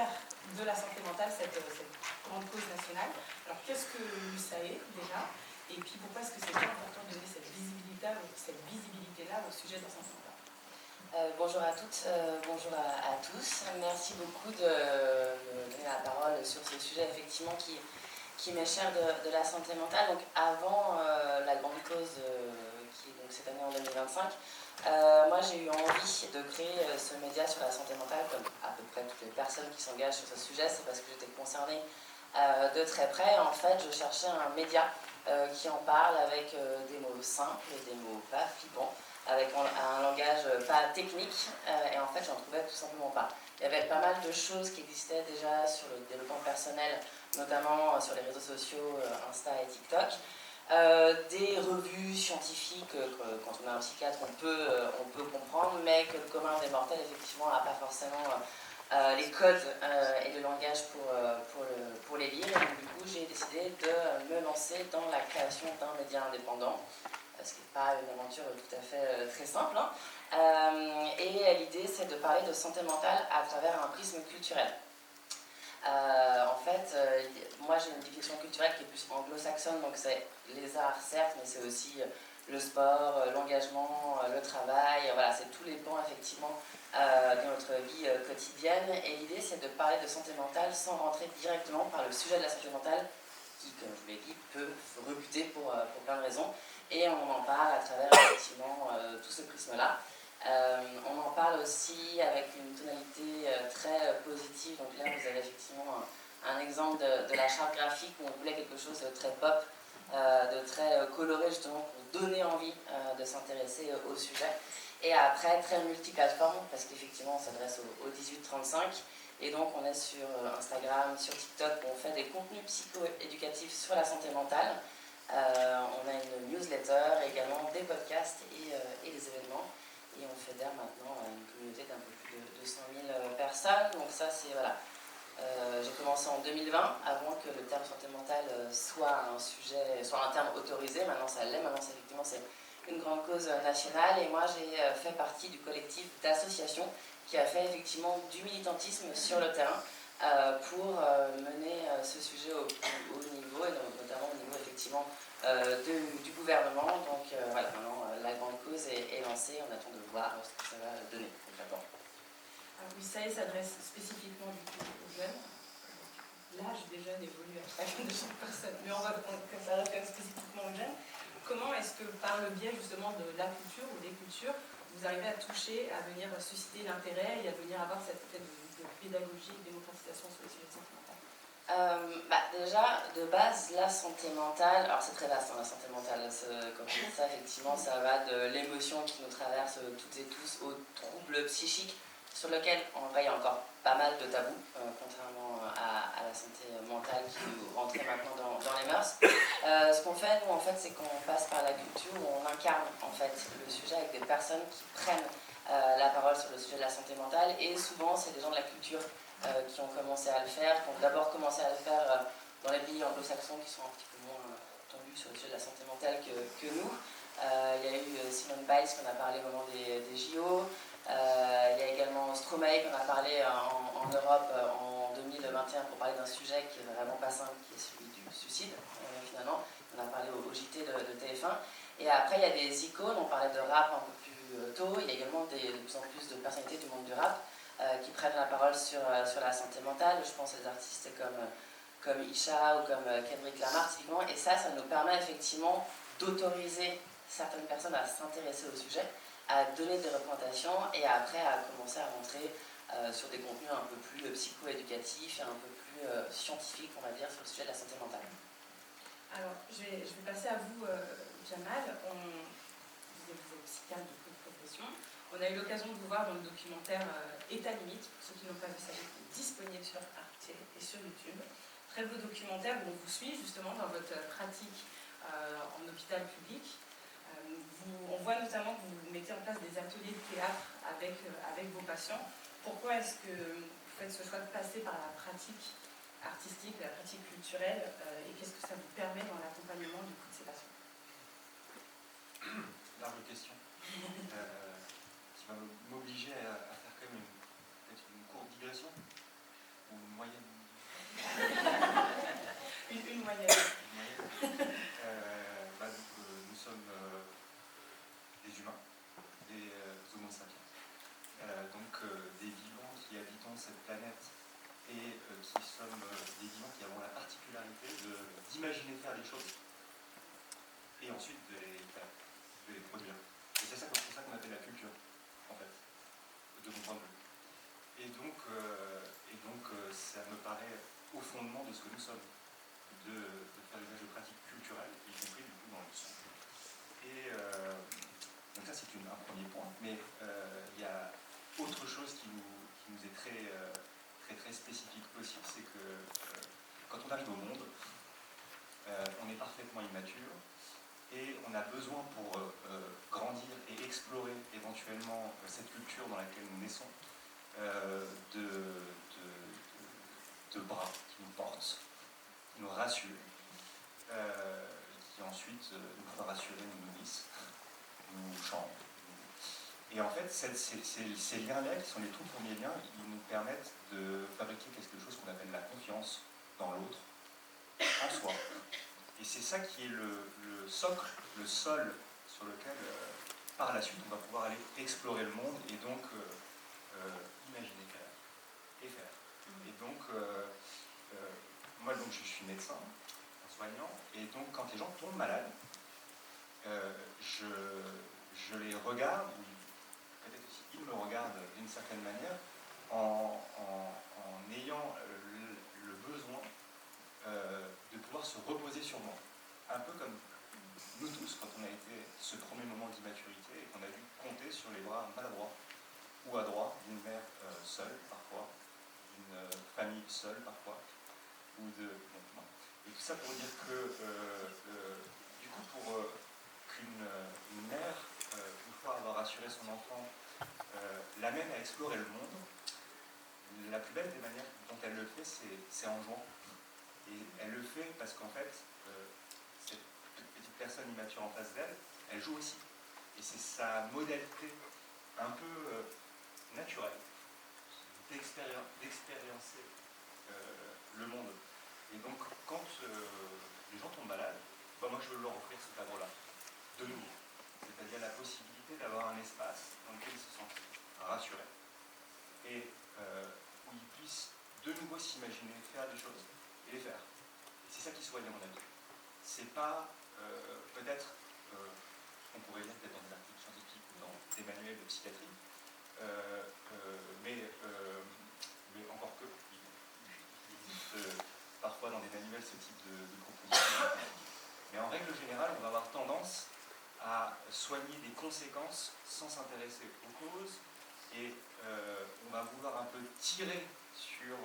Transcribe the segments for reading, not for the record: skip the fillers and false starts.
faire de la santé mentale cette grande cause nationale. Alors qu'est-ce que l'USAE déjà? Et puis pourquoi est-ce que c'est important de donner cette visibilité-là au sujet de la santé mentale? Bonjour à toutes, bonjour à tous. Merci beaucoup de me donner la parole sur ce sujet effectivement qui m'est cher de la santé mentale. Donc avant la grande cause qui est donc cette année en 2025, moi j'ai eu envie de créer ce média sur la santé mentale, comme à peu près toutes les personnes qui s'engagent sur ce sujet. C'est parce que j'étais concernée de très près. En fait, je cherchais un média qui en parle avec des mots simples et des mots pas flippants, avec un langage pas technique, et en fait j'en trouvais tout simplement pas. Il y avait pas mal de choses qui existaient déjà sur le développement personnel, notamment sur les réseaux sociaux, Insta et TikTok, des revues scientifiques, quand on est un psychiatre on peut comprendre, mais que le commun des mortels effectivement n'a pas forcément les codes et le langage pour les lire. Et donc, du coup j'ai décidé de me lancer dans la création d'un média indépendant, ce qui n'est pas une aventure tout à fait très simple. Et l'idée, c'est de parler de santé mentale à travers un prisme culturel. En fait, moi j'ai une définition culturelle qui est plus anglo-saxonne, donc c'est les arts certes, mais c'est aussi le sport, l'engagement, le travail, voilà, c'est tous les pans effectivement de notre vie quotidienne. Et l'idée, c'est de parler de santé mentale sans rentrer directement par le sujet de la santé mentale, qui, comme je vous l'ai dit, peut rebuter pour plein de raisons. Et on en parle à travers effectivement tout ce prisme-là. On en parle aussi avec une tonalité très positive. Donc là, vous avez effectivement un exemple de la charte graphique où on voulait quelque chose de très pop, de très coloré justement pour donner envie de s'intéresser au sujet. Et après, très multiplateforme, parce qu'effectivement, on s'adresse aux 18-35. Et donc, on est sur Instagram, sur TikTok, où on fait des contenus psycho-éducatifs sur la santé mentale. On a une newsletter, également des podcasts et des événements. Et on fédère maintenant une communauté d'un peu plus de 200 000 personnes. Donc ça, c'est, voilà. J'ai commencé en 2020, avant que le terme santé mentale soit un terme autorisé. Maintenant, ça l'est. Maintenant, effectivement, c'est une grande cause nationale. Et moi, j'ai fait partie du collectif d'associations qui a fait effectivement du militantisme sur le terrain pour mener ce sujet au plus haut niveau, et notamment au niveau effectivement du gouvernement. Donc voilà, maintenant la grande cause est lancée, on attend de voir ce que ça va donner concrètement. Alors l'USAE s'adresse spécifiquement du coup aux jeunes. L'âge des jeunes évolue à chacune de chaque personne, mais on s'adresse spécifiquement aux jeunes. Comment est-ce que par le biais justement de la culture ou des cultures, vous arrivez à toucher, à venir susciter l'intérêt et à venir avoir cette effet de pédagogie, de démocratisation sur les sujets de santé mentale? Déjà, de base, la santé mentale, alors c'est très vaste, la santé mentale, comme je dis ça, effectivement, ça va de l'émotion qui nous traverse toutes et tous aux troubles psychiques, sur lesquels, en vrai, il y a encore pas mal de tabous, contrairement à la santé mentale qui nous rentrait maintenant dans les mœurs. Ce qu'on fait, nous, en fait, c'est qu'on passe par la culture où on incarne, en fait, le sujet avec des personnes qui prennent la parole sur le sujet de la santé mentale, et souvent, c'est des gens de la culture qui ont commencé à le faire, qui ont d'abord commencé à le faire dans les pays anglo-saxons qui sont un petit peu moins tendus sur le sujet de la santé mentale que nous. Il y a eu Simone Biles qu'on a parlé au moment des JO. Il y a également Stromae qu'on a parlé en Europe en 2021 pour parler d'un sujet qui est vraiment pas simple, qui est celui du suicide finalement. On a parlé au JT de TF1. Et après il y a des icônes, on parlait de rap un peu plus tôt. Il y a également de plus en plus de personnalités du monde du rap qui prennent la parole sur la santé mentale. Je pense à des artistes comme Isha ou comme Kendrick Lamar typiquement, et ça nous permet effectivement d'autoriser certaines personnes à s'intéresser au sujet, à donner des représentations, et après à commencer à rentrer sur des contenus un peu plus psycho-éducatifs et un peu plus scientifiques, on va dire, sur le sujet de la santé mentale. Alors, je vais passer à vous, Jamal. Vous êtes psychiatre de profession. On a eu l'occasion de vous voir dans le documentaire État limite, pour ceux qui n'ont pas vu ça, est disponible sur Arte et sur YouTube. Très beau documentaire où on vous suit justement dans votre pratique en hôpital public. On voit notamment que vous mettez en place des ateliers de théâtre avec vos patients. Pourquoi est-ce que vous faites ce choix de passer par la pratique artistique, la pratique culturelle, et qu'est-ce que ça vous permet dans l'accompagnement du coup de ces patients? Large question. Qui va m'obliger à faire quand même une courte digression, où planète et qui sommes des vivants qui avons la particularité d'imaginer faire des choses et ensuite de les produire. Et c'est ça qu'on appelle la culture, en fait, de mon point de vue. Et donc, ça me paraît au fondement de ce que nous sommes, de faire usage de pratiques culturelles, y compris du coup dans le son. Et donc ça c'est un premier point, mais il y a autre chose qui nous est très spécifique aussi, c'est que quand on arrive au monde, on est parfaitement immature et on a besoin pour grandir et explorer éventuellement cette culture dans laquelle nous naissons de bras qui nous portent, qui nous rassurent, qui ensuite nous font rassurer, nous nourrissent, nous chantent. Et en fait, ces liens-là, qui sont les tout premiers liens, ils nous permettent de fabriquer quelque chose qu'on appelle la confiance dans l'autre, en soi. Et c'est ça qui est le socle, le sol sur lequel, par la suite, on va pouvoir aller explorer le monde et donc imaginer faire et faire. Et donc, moi donc, je suis médecin, un soignant, et donc quand les gens tombent malades, je les regarde, ou peut-être aussi ils me regardent d'une certaine manière, en ayant le besoin de pouvoir se reposer sur moi. Un peu comme nous tous, quand on a été ce premier moment d'immaturité et qu'on a dû compter sur les bras maladroits ou adroits d'une mère seule parfois, d'une famille seule parfois, ou de... Bon. Et tout ça pour dire que, du coup, pour qu'une mère, une fois avoir rassuré son enfant, l'amène à explorer le monde, la plus belle des manières dont elle le fait, c'est en jouant. Et elle le fait parce qu'en fait, cette petite personne immature en face d'elle, elle joue aussi. Et c'est sa modalité un peu naturelle d'expériencer le monde. Et donc, quand les gens tombent malades, moi je veux leur offrir ce cadre-là, de nouveau. C'est-à-dire la possibilité d'avoir un espace dans lequel ils se sentent rassurés et où ils puissent de nouveau s'imaginer faire des choses et les faire. Et c'est ça qui soigne à mon avis. C'est pas peut-être, on pourrait lire peut-être dans des articles scientifiques ou dans des manuels de psychiatrie, mais encore que, il existe parfois dans des manuels ce type de propositions. Mais en règle générale, on va avoir tendance à soigner des conséquences sans s'intéresser aux causes et on va vouloir un peu tirer sur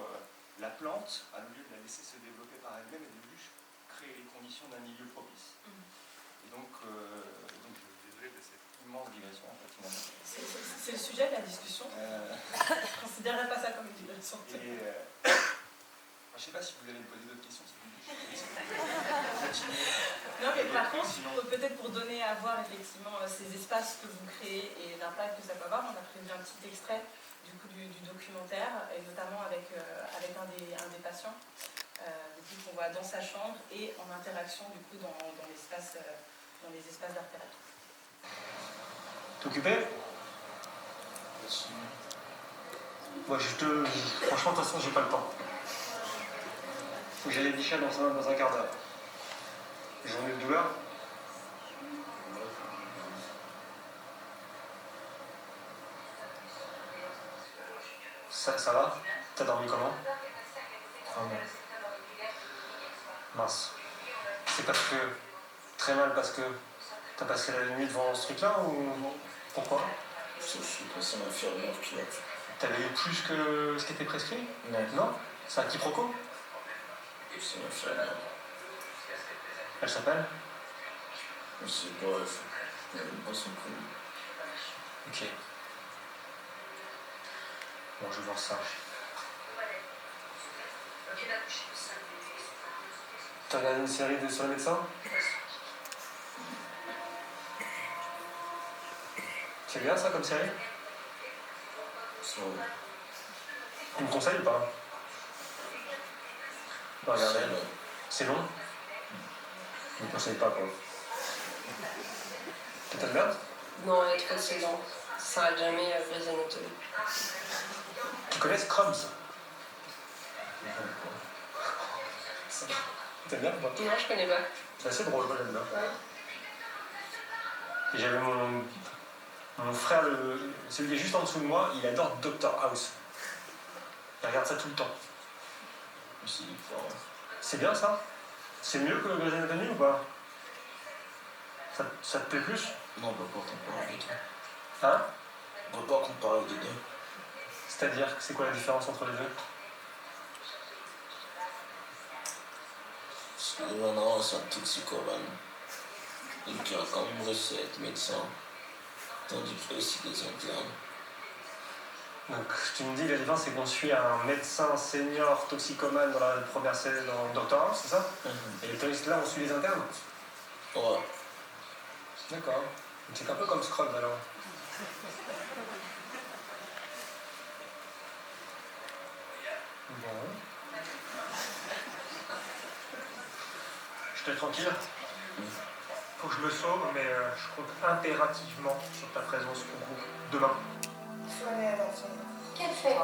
la plante au lieu de la laisser se développer par elle-même et de juste créer les conditions d'un milieu propice. Et donc je suis désolé de cette immense digression en fait finalement. C'est le sujet de la discussion. Je ne considérerais pas ça comme une digression. Je ne sais pas si vous allez me poser d'autres questions. Non, mais par contre, peut-être pour donner à voir effectivement ces espaces que vous créez et l'impact que ça peut avoir, on a prévu un petit extrait du coup du documentaire, et notamment avec un des patients, qu'on voit dans sa chambre et en interaction du coup dans les espaces d'art-thérapie. T'es occupé ? Moi, franchement, de toute façon, j'ai pas le temps. Faut que j'aille à Bichat dans un quart d'heure. Journée de douleur. Ça va ? T'as dormi comment ? Mince. C'est parce que... Très mal parce que... T'as passé la nuit devant ce truc-là ou... Pourquoi ? C'est l'infirmière qui a fait. T'avais eu plus que ce qui était prescrit ? Non. C'est un quiproquo ? C'est l'infirmière. Elle s'appelle ? Je sais pas, elle n'aime pas son prénom. Ok. Bon, je vais voir ça. T'as regardé une série sur le médecin ? C'est bien ça comme série ? Ça, Tu me conseilles ou pas ? Bah, regardez. C'est long ? Je ne conseille pas quoi. T'aimes bien ? Non, elle est trop lent. Ça n'a jamais brisé notre vie. Tu connais Scrubs ? T'aimes bien ou pas? Non, je connais pas. C'est assez drôle, moi j'aime bien. Ouais. Et j'avais mon frère, celui qui est juste en dessous de moi, il adore Dr House. Il regarde ça tout le temps. C'est différent. C'est bien ça? C'est mieux que Grey's Anatomy ou pas? Ça te plaît plus? Non, on peut pas comparer les deux. Hein? On peut pas comparer les deux. C'est-à-dire, c'est quoi la différence entre les deux? Parce que maintenant, c'est un toxicomane. Il qui a quand même recette, médecin. Tandis que là, c'est des internes. Donc, tu me dis, la différence, c'est qu'on suit un médecin senior toxicomane dans la première saison dans Dr House, c'est ça? Et les touristes là, on suit les internes? Ouais. D'accord. Donc, c'est un peu comme Scrubs alors. Bon. Je te tranquille. Faut que je me sauve, mais je compte impérativement sur ta présence au groupe demain. Faut aller à la fin. Quelle fête?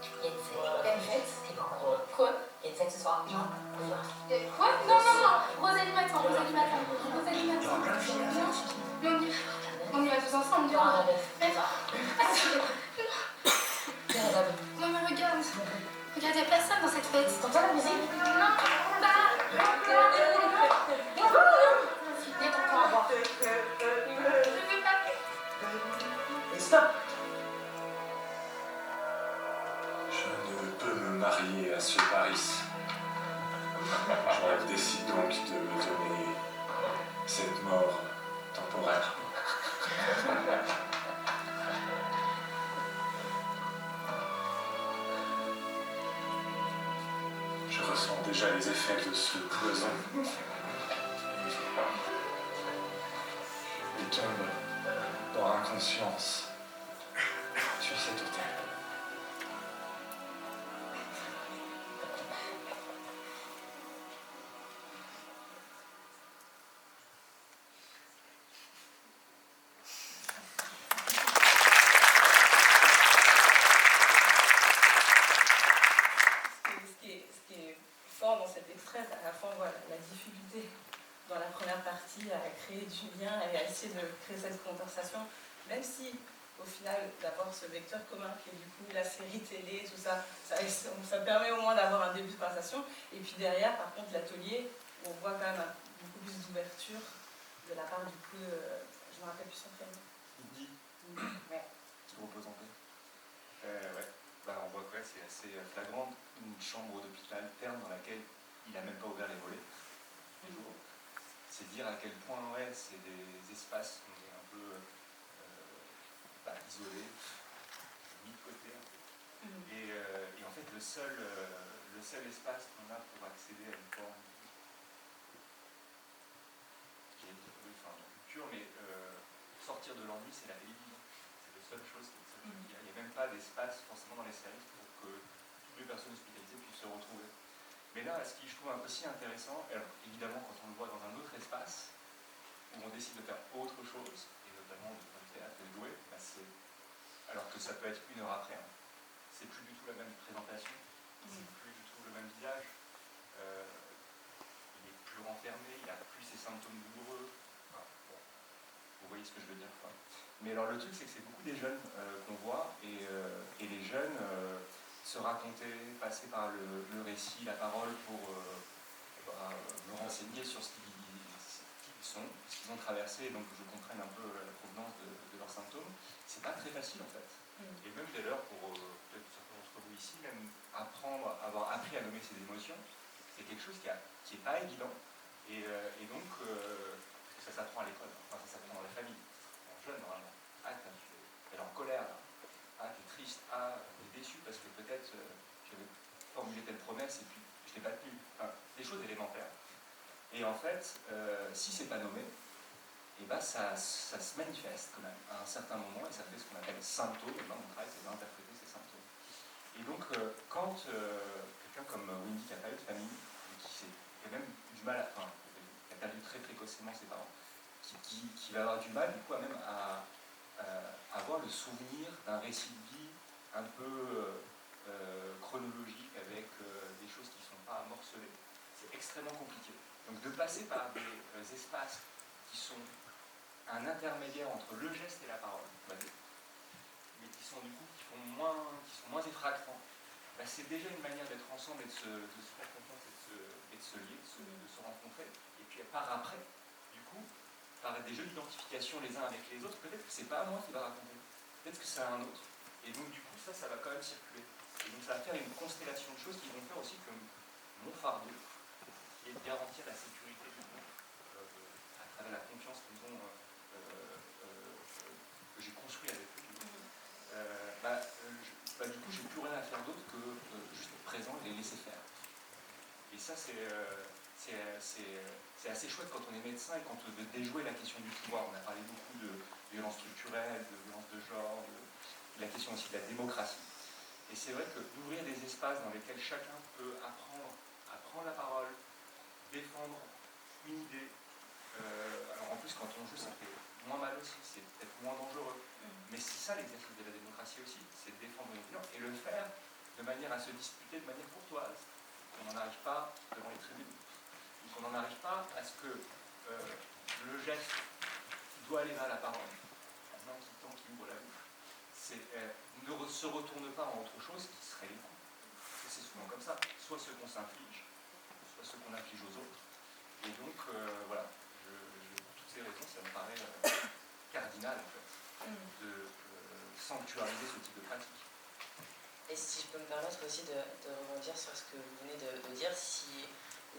Il y a une fête. Quelle fête? C'est pas quoi? Quoi? Il y a une fête ce soir. Non. Quoi? Non, non, non. Rosalie Matin, Rosalie Matin. Rosalie Matin. Mais on y va tous ensemble, du coup. Attends. Non, mais regarde. Regarde, il n'y a personne dans cette fête. T'entends la musique? Non. Détends-toi à boire. Je veux pas. Et stop! Je ne peux me marier à ce Paris. Je décide donc de me donner cette mort temporaire. Je ressens déjà les effets de ce poison. Il tombe dans l'inconscience sur cet autel. Ce qui est fort dans cet extrait, c'est à la fois voilà, la difficulté dans la première partie à créer du lien et à essayer de créer cette conversation, même si au final d'avoir ce vecteur commun qui est du coup la série télé, tout ça, ça permet au moins d'avoir un début de conversation. Et puis derrière, par contre, l'atelier, où on voit quand même beaucoup plus d'ouverture de la part du coup, je me rappelle plus son prénom. Indy, Ouais. qui repose en paix. Ouais. Bah, on voit que ouais, c'est assez flagrant, une chambre d'hôpital terne dans laquelle il n'a même pas ouvert les volets. Les jours. C'est dire à quel point ouais, c'est des espaces où on est un peu isolés, mis de côté un peu. Et en fait, le seul espace qu'on a pour accéder à une forme qui est enfin, de culture, mais sortir de l'ennui, c'est la télévision. C'est la seule chose qu'il y a. Il n'y a même pas d'espace forcément dans les séries pour que toutes les personnes hospitalisées puissent se retrouver. Mais là, ce qui je trouve aussi intéressant, alors évidemment quand on le voit dans un autre espace, où on décide de faire autre chose, et notamment de faire du théâtre et de jouer, bah alors que ça peut être une heure après, hein. C'est plus du tout la même présentation, c'est plus du tout le même visage, il est plus renfermé, il n'a plus ses symptômes douloureux. Enfin, bon, vous voyez ce que je veux dire, quoi. Mais alors le truc, c'est que c'est beaucoup des jeunes qu'on voit, et les jeunes se raconter, passer par le récit, la parole pour me renseigner sur ce qu'ils sont, ce qu'ils ont traversé, donc que je comprenne un peu la provenance de leurs symptômes. C'est pas très facile en fait. Et même dès lors, pour peut-être certains d'entre vous ici, même avoir appris à nommer ses émotions, c'est quelque chose qui est pas évident. Et donc, ça s'apprend à l'école, enfin ça s'apprend dans la famille, en jeune normalement. Ah, elle est en colère là. Ah, t'es triste, ah, t'es déçu parce que peut-être j'avais formulé telle promesse et puis je l'ai pas tenue. Enfin, des choses élémentaires. Et en fait, si c'est pas nommé, et ben ça se manifeste quand même à un certain moment et ça fait ce qu'on appelle symptômes. Et ben mon travail, c'est d'interpréter ces symptômes. Et donc, quand quelqu'un comme Wendy qui a pas eu de famille, et qui a même du mal à. Enfin, qui a perdu très précocement ses parents, qui va avoir du mal, du coup, même à avoir le souvenir d'un récit de vie un peu chronologique avec des extrêmement compliqué. Donc de passer par des espaces qui sont un intermédiaire entre le geste et la parole, on va dire, mais qui sont du coup qui sont moins effractants, bah, c'est déjà une manière d'être ensemble et de se faire confiance et de se lier, de se rencontrer. Et puis par après, du coup, par des jeux d'identification les uns avec les autres, peut-être que c'est pas à moi qui va raconter, peut-être que c'est à un autre. Et donc du coup, ça va quand même circuler. Et donc ça va faire une constellation de choses qui vont faire aussi que mon fardeau, qui est de garantir la sécurité du groupe, à travers la confiance qu'ils ont, que j'ai construit avec eux, du coup, j'ai plus rien à faire d'autre que juste être présent et les laisser faire. Et ça, c'est assez chouette quand on est médecin et quand on veut déjouer la question du pouvoir. On a parlé beaucoup de violence structurelle, de violence de genre, de la question aussi de la démocratie. Et c'est vrai que d'ouvrir des espaces dans lesquels chacun peut apprendre la parole, défendre une idée. Alors en plus, quand on joue, ça fait moins mal aussi, c'est peut-être moins dangereux. Mais c'est ça l'exercice de la démocratie aussi, c'est de défendre une opinion et le faire de manière à se disputer de manière courtoise. Qu'on n'en arrive pas devant les tribunes, ou qu'on n'en arrive pas à ce que le geste qui doit aller vers la parole, la main qui tend, qui ouvre la bouche, ne se retourne pas en autre chose qui serait les coups. C'est souvent comme ça, soit ce qu'on s'inflige, soit ce qu'on inflige aux autres. Et donc, voilà, pour toutes ces raisons, ça me paraît cardinal, en fait, de sanctuariser ce type de pratique. Et si je peux me permettre aussi de rebondir sur ce que vous venez de dire, si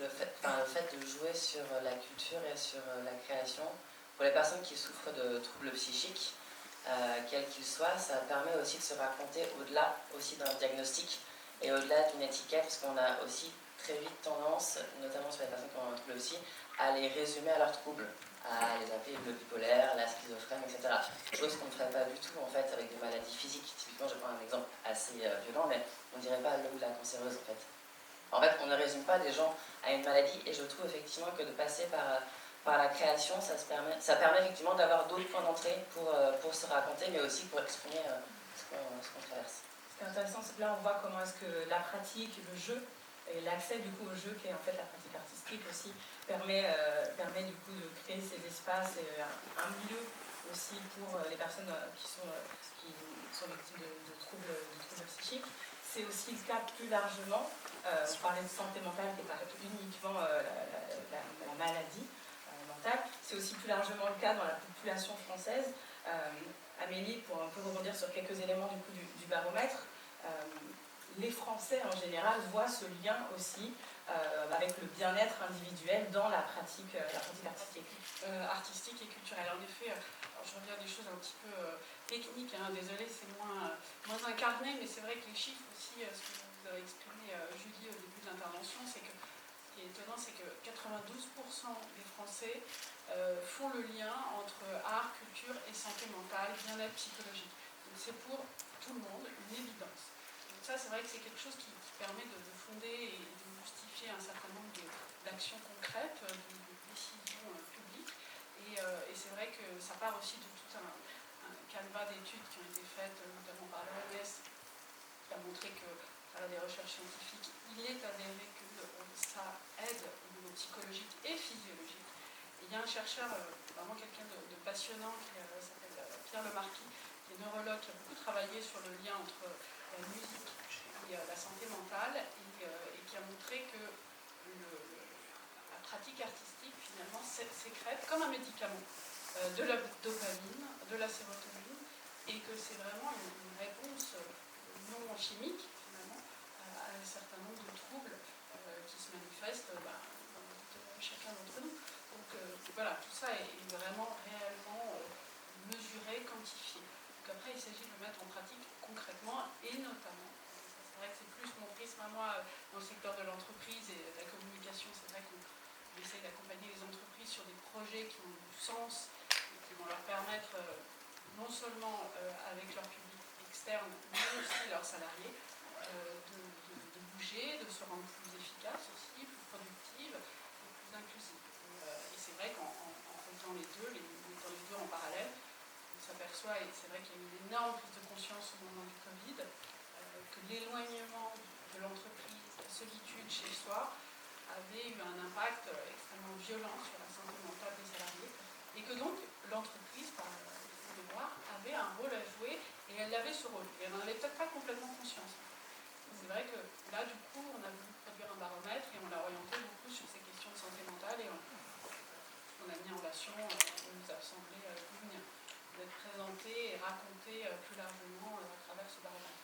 le fait de jouer sur la culture et sur la création, pour les personnes qui souffrent de troubles psychiques, quels qu'ils soient, ça permet aussi de se raconter au-delà aussi d'un diagnostic et au-delà d'une étiquette, parce qu'on a aussi très vite tendance, notamment sur les personnes qui ont un trouble psy, à les résumer à leurs troubles, à les appeler le bipolaire, la schizophrène, etc. Chose qu'on ne ferait pas du tout en fait avec des maladies physiques. Typiquement, je prends un exemple assez violent, mais on ne dirait pas le ou la cancéreuse en fait. En fait, on ne résume pas des gens à une maladie, et je trouve effectivement que de passer par la création, ça permet effectivement d'avoir d'autres points d'entrée pour se raconter, mais aussi pour exprimer ce qu'on traverse. Ce qui est intéressant, c'est que là on voit comment est-ce que la pratique, le jeu, et l'accès du coup au jeu, qui est en fait la pratique artistique aussi, permet du coup de créer ces espaces et un milieu aussi pour les personnes qui sont victimes de troubles psychiques. C'est aussi le cas plus largement, on parlait de santé mentale qui n'est pas uniquement la maladie mentale, c'est aussi plus largement le cas dans la population française. Amélie, pour un peu rebondir sur quelques éléments du coup du baromètre, les Français en général voient ce lien aussi avec le bien-être individuel dans la pratique artistique. Artistique et culturelle. En effet, je reviens à des choses un petit peu techniques, désolée, c'est moins incarné, mais c'est vrai que les chiffres aussi, ce que vous avez exprimé Julie au début de l'intervention, c'est que ce qui est étonnant, c'est que 92% des Français font le lien entre art, culture et santé mentale, bien-être psychologique. Donc c'est pour tout le monde une évidence. Ça, c'est vrai que c'est quelque chose qui permet de fonder et de justifier un certain nombre d'actions concrètes, de décisions publiques. Et c'est vrai que ça part aussi de tout un canevas d'études qui ont été faites, notamment par l'OMS, qui a montré que, par des recherches scientifiques, il est avéré que ça aide au niveau psychologique et physiologique. Et il y a un chercheur, vraiment quelqu'un de passionnant, qui s'appelle Pierre Lemarquis, qui est neurologue, qui a beaucoup travaillé sur le lien entre la musique et la santé mentale, et qui a montré que la pratique artistique finalement sécrète comme un médicament de la dopamine, de la sérotonine, et que c'est vraiment une réponse non chimique finalement à un certain nombre de troubles qui se manifestent dans chacun d'entre nous. Donc voilà, tout ça est vraiment réellement mesuré, quantifié. Donc après, il s'agit de le mettre en pratique concrètement, et notamment, c'est vrai que c'est plus mon prisme à moi dans le secteur de l'entreprise et de la communication. C'est vrai qu'on essaie d'accompagner les entreprises sur des projets qui ont du sens et qui vont leur permettre, non seulement avec leur public externe, mais aussi leurs salariés, de bouger, de se rendre plus efficace aussi, plus productive et plus inclusive. Et c'est vrai qu'en mettant les deux en parallèle, on s'aperçoit, et c'est vrai qu'il y a eu une énorme prise de conscience au moment du Covid, que l'éloignement de l'entreprise, la solitude chez soi, avait eu un impact extrêmement violent sur la santé mentale des salariés et que donc l'entreprise, par mémoire, avait un rôle à jouer et elle avait ce rôle. Et elle n'en avait peut-être pas complètement conscience. C'est vrai que là, du coup, on a voulu produire un baromètre et on l'a orienté beaucoup sur ces questions de santé mentale et on a mis en relation, il nous a semblé digne d'être présenté et raconté plus largement à travers ce baromètre.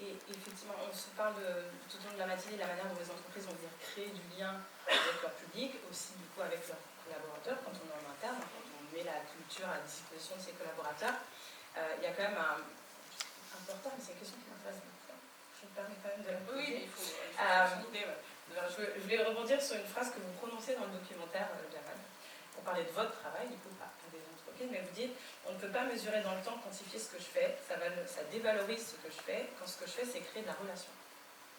Et effectivement, on se parle tout au long de la matinée de la manière dont les entreprises vont venir créer du lien avec leur public, aussi du coup avec leurs collaborateurs, quand on est en interne, quand on met la culture à disposition de ses collaborateurs. Il y a quand même important, mais c'est une question qui m'intéresse beaucoup. Je me permets quand même de la poser. Oui, il faut je voulais rebondir sur une phrase que vous prononcez dans le documentaire, Jamal. Pour parler de votre travail, du coup, pas des entreprises, mais vous dites on ne peut pas mesurer dans le temps, quantifier ce que je fais, ça dévalorise ce que je fais, quand ce que je fais, c'est créer de la relation.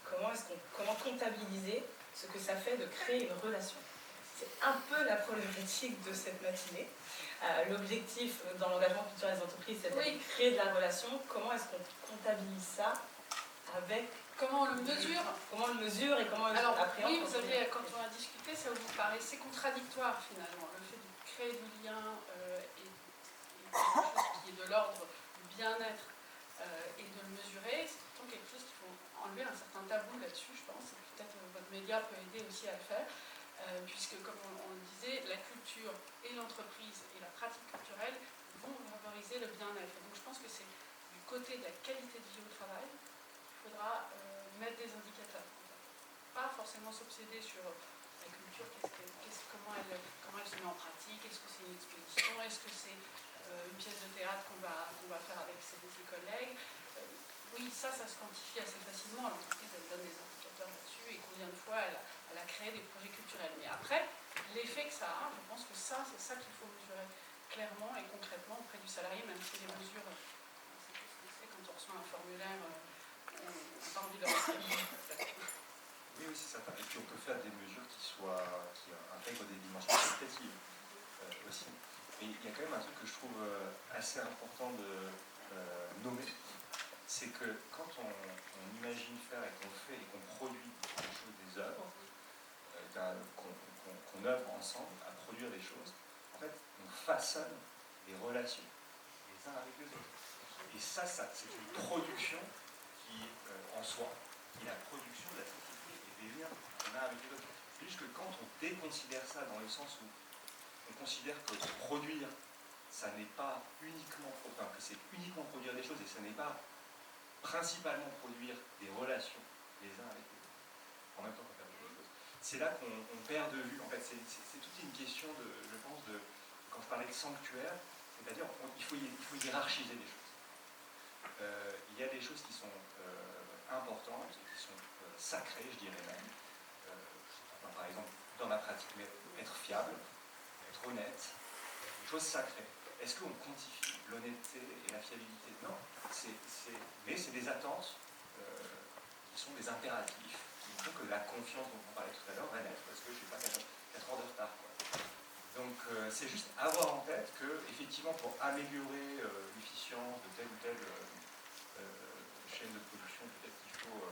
Comment comptabiliser ce que ça fait de créer une relation? C'est un peu la problématique de cette matinée. L'objectif dans l'engagement culturel des entreprises, c'est de créer de la relation. Comment est-ce qu'on comptabilise ça avec... Comment on le mesure? Comment on le mesure et comment on l'appréhende? Oui, vous avez, quand on a discuté, ça vous paraissait contradictoire finalement. Le fait de créer du lien et quelque chose qui est de l'ordre du bien-être et de le mesurer, c'est pourtant quelque chose qu'il faut enlever un certain tabou là-dessus, je pense. Et peut-être votre média peut aider aussi à le faire. Puisque, comme on le disait, la culture et l'entreprise et la pratique culturelle vont favoriser le bien-être. Donc je pense que c'est du côté de la qualité de vie au travail qu'il faudra mettre des indicateurs. Pas forcément s'obséder sur la culture, comment elle se met en pratique, est-ce que c'est une exposition, est-ce que c'est une pièce de théâtre qu'on va faire avec ses collègues. Oui, ça se quantifie assez facilement. L'entreprise, elle donne des indicateurs là-dessus et combien de fois elle a créé des projets culturels. Mais après, l'effet que ça a, je pense que ça, c'est ça qu'il faut mesurer clairement et concrètement auprès du salarié, même si les mesures, c'est ce que c'est quand on reçoit un formulaire, on n'a pas envie de le remplir. Oui, c'est certain. Et puis on peut faire des mesures qui intègrent des dimensions qualitatives aussi. Mais il y a quand même un truc que je trouve assez important de nommer, c'est que quand on imagine faire et qu'on fait et qu'on produit des œuvres, qu'on œuvre ensemble à produire des choses, en fait, on façonne des relations les uns avec les autres. Et ça c'est une production qui, en soi, est la production de la société et des liens qu'on a avec les autres. C'est juste que quand on déconsidère ça dans le sens où on considère que produire, ça n'est pas uniquement, que c'est uniquement produire des choses et ça n'est pas principalement produire des relations les uns avec les autres, en même temps qu'on perd des choses. C'est là qu'on perd de vue, en fait, c'est toute une question je pense, quand je parlais de sanctuaire, c'est-à-dire il faut hiérarchiser les choses. Il y a des choses qui sont importantes, qui sont sacrées, je dirais même. Par exemple, dans ma pratique, être fiable, être honnête, des choses sacrées. Est-ce qu'on quantifie l'honnêteté et la fiabilité? Non. Mais c'est des attentes qui sont des impératifs, qui font que la confiance dont on parlait tout à l'heure va naître, parce que je ne suis pas 4 heures de retard. Donc c'est juste avoir en tête que, effectivement, pour améliorer l'efficience de telle ou telle chaîne de production, peut-être qu'il faut